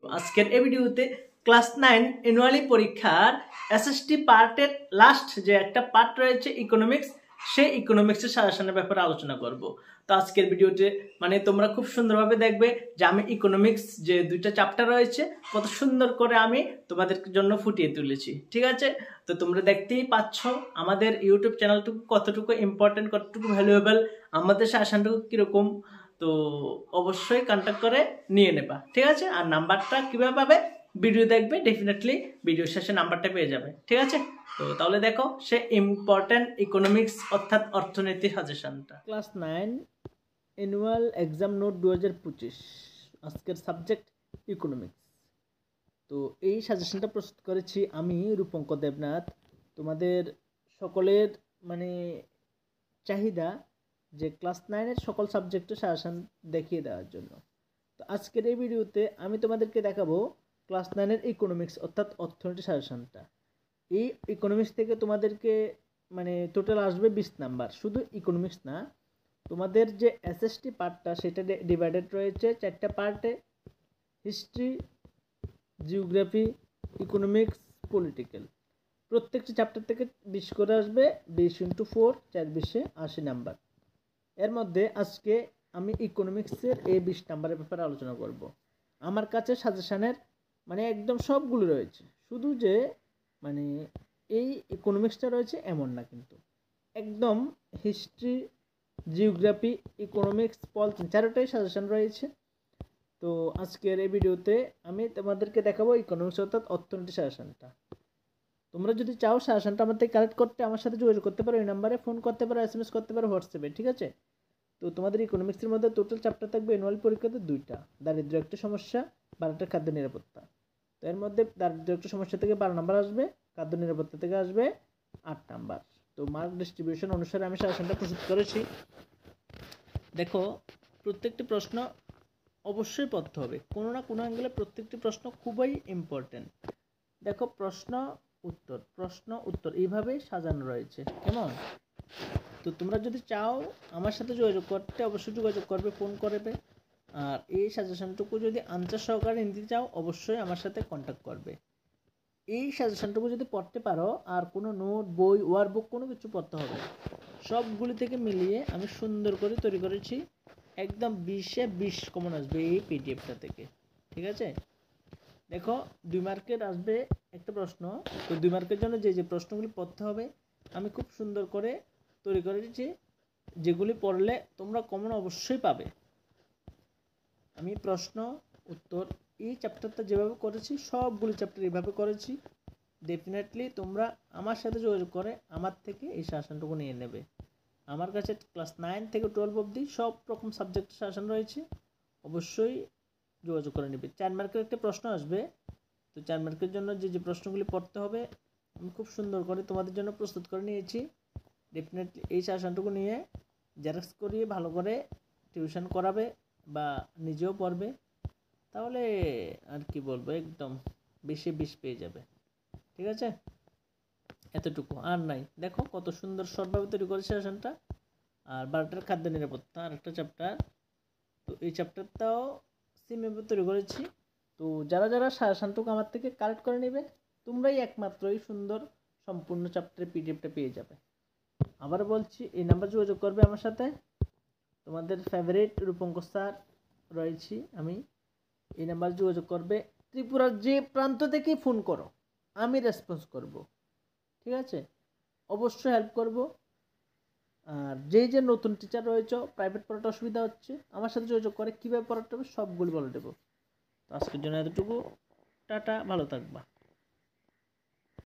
আজকের এই ভিডিওতে ক্লাস 9 অ্যানুয়ালি পরীক্ষার এসএসটি পার্টের লাস্ট যে একটা পার্ট রয়েছে ইকোনমিক্স, সেই ইকোনমিক্সের সাজেশনের ব্যাপারে আলোচনা করব। তো আজকের ভিডিওতে তোমরা খুব সুন্দরভাবে দেখবে যে আমি ইকোনমিক্স যে দুইটা চ্যাপ্টার রয়েছে কত সুন্দর করে আমি তোমাদের জন্য ফুটিয়ে তুলেছি। ঠিক আছে, তো তোমরা দেখতেই পাচ্ছ আমাদের ইউটিউব চ্যানেলটুকু কতটুকু ইম্পর্টেন্ট, কতটুকু ভ্যালুয়েবল, আমাদের সাজেশনটুকু কিরকম। তো অবশ্যই কন্ট্যাক্ট করে নিয়ে নেবা। ঠিক আছে, আর নাম্বারটা কিভাবে পাবে, ভিডিও দেখবে, ডেফিনেটলি ভিডিও শেষে নাম্বারটা পেয়ে যাবে। ঠিক আছে, তো তাহলে দেখো সে ইম্পর্টেন্ট ইকোনমিক্স অর্থাৎ অর্থনীতির সাজেশনটা। ক্লাস 9 অ্যানুয়াল এক্সাম নোট 2025, আজকের সাবজেক্ট ইকোনমিক্স। তো এই সাজেশনটা প্রস্তুত করেছি আমি রূপঙ্কর দেবনাথ, তোমাদের সকলের চাহিদা যে ক্লাস 9-এর সকল সাবজেক্টের সাজেশন দেখিয়ে দেওয়ার জন্য। তো আজকের এই ভিডিওতে আমি তোমাদেরকে দেখাবো ক্লাস 9-এর ইকোনমিক্স অর্থাৎ অর্থনীতি সাজেশনটা। এই ইকোনমিক্স থেকে তোমাদেরকে টোটাল আসবে 20 নাম্বার। শুধু ইকোনমিক্স না, তোমাদের যে এসএসটি পার্টটা সেটা ডিভাইডেড রয়েছে 4টা পার্টে: হিস্ট্রি, জিওগ্রাফি, ইকোনমিক্স, পলিটিক্যাল। প্রত্যেকটি চ্যাপ্টার থেকে 20 করে আসবে। 20 × 4 4 20 80 নাম্বার। এর মধ্যে আজকে আমি ইকোনমিক্সের এই 20 নাম্বারের ব্যাপারে আলোচনা করব। আমার কাছে সাজেশনের একদম সবগুলো রয়েছে, শুধু যে এই ইকোনমিক্সটা রয়েছে এমন না, কিন্তু একদম হিস্ট্রি, জিওগ্রাফি, ইকোনমিক্স, পলিটিক্যাল চারটাই সাজেশন রয়েছে। তো আজকের এই ভিডিওতে আমি তোমাদেরকে দেখাবো ইকোনমিক্স অর্থাৎ অর্থনীতি সাজেশনটা। তোমরা যদি চাও সাজেশনটা আমার থেকে কালেক্ট করতে, আমার সাথে যোগাযোগ করতে পারো, এই নাম্বারে ফোন করতে পারো, SMS করতে পারো, হোয়াটসঅ্যাপে। ঠিক আছে, তো তোমাদের ইকোনমিক্সের মধ্যে টোটাল চ্যাপ্টার থাকবে অ্যানুয়াল পরীক্ষাতে 2টা: দারিদ্র্য একটা সমস্যা, 12টা খাদ্য নিরাপত্তা। তো এর মধ্যে দারিদ্র্য একটা সমস্যা থেকে 12 নাম্বার আসবে, খাদ্য নিরাপত্তা থেকে আসবে 8 নাম্বার। তো মার্ক ডিস্ট্রিবিউশন অনুসারে আমি সাজেশনটা প্রস্তুত করেছি। দেখো, প্রত্যেকটি প্রশ্ন অবশ্যই পড়তে হবে, কোনো না কোনো অ্যাঙ্গেলে প্রত্যেকটি প্রশ্ন খুবই ইম্পর্টেন্ট। দেখো, প্রশ্ন উত্তর এইভাবেই সাজানো রয়েছে, কেমন? তো তোমরা যদি চাও আমার সাথে যোগাযোগ করতে, অবশ্যই যোগাযোগ করবে, ফোন করবে। আর এই সাজেশনটুকু যদি আনসার সহকারে নিতে চাও, অবশ্যই আমার সাথে কন্ট্যাক্ট করবে। এই সাজেশনটুকু যদি পড়তে পারো, আর কোনো নোট, বই, ওয়ার্কবুক কোনো কিছু পড়তে হবে না। সবগুলি থেকে মিলিয়ে আমি সুন্দর করে তৈরি করেছি। একদম 20-এ 20 কমন আসবে এই পিডিএফটা থেকে। ঠিক আছে, দেখো 2 মার্কের আসবে একটা প্রশ্ন। তো 2 মার্কের জন্য যে প্রশ্নগুলি পড়তে হবে আমি খুব সুন্দর করে তৈরি করেছি, যেগুলি পড়লে তোমরা কমন অবশ্যই পাবে। আমি প্রশ্ন উত্তর এই চ্যাপ্টারটা যেভাবে করেছি, সবগুলি চ্যাপ্টার এইভাবে করেছি। ডেফিনেটলি তোমরা আমার সাথে যোগাযোগ করে আমার থেকে এই সাজেশনটুকু নিয়ে নেবে। আমার কাছে ক্লাস 9 থেকে 12 অবধি সব রকম সাবজেক্টের সাজেশন রয়েছে, অবশ্যই যোগাযোগ করে নেবে। 4 মার্কের একটা প্রশ্ন আসবে। তো 4 মার্কের জন্য যে প্রশ্নগুলি পড়তে হবে আমি খুব সুন্দর করে তোমাদের জন্য প্রস্তুত করে নিয়েছি। ডেফিনেটলি এই সাজেশনটুকু নিয়ে জেরক্স করিয়ে ভালো করে টিউশন করাবে বা নিজেও পড়বে, তাহলে আর কি বলবো, একদম 20-এ 20 পেয়ে যাবে। ঠিক আছে, এতটুকু আর নাই। দেখো কত সুন্দর শর্টভাবে তৈরি করেছে সাজেশনটা। আর 12টার খাদ্য নিরাপত্তা আর একটা চ্যাপ্টার, তো এই চ্যাপ্টারটাও সেমভাবে তৈরি করেছি। তো যারা যারা সাজেশনটুকু আমার থেকে কালেক্ট করে নেবে, তোমরাই একমাত্র এই সুন্দর সম্পূর্ণ চ্যাপ্টারের পিডিএফটা পেয়ে যাবে। আবার বলছি, এই নাম্বার যোগাযোগ করবে আমার সাথে। তোমাদের ফেভারিট রূপঙ্কর স্যার রয়েছি আমি। এই নাম্বার যোগাযোগ করবে। ত্রিপুরার যে প্রান্ত থেকেই ফোন করো, আমি রেসপন্স করব। ঠিক আছে, অবশ্যই হেল্প করব। আর যে নতুন টিচার রয়েছে, প্রাইভেট পড়াতে অসুবিধা হচ্ছে, আমার সাথে যোগাযোগ করে কীভাবে পড়াতে হবে সবগুলো বলে দেবো। তো আজকের জন্য এতটুকু, টাটা, ভালো থাকবা।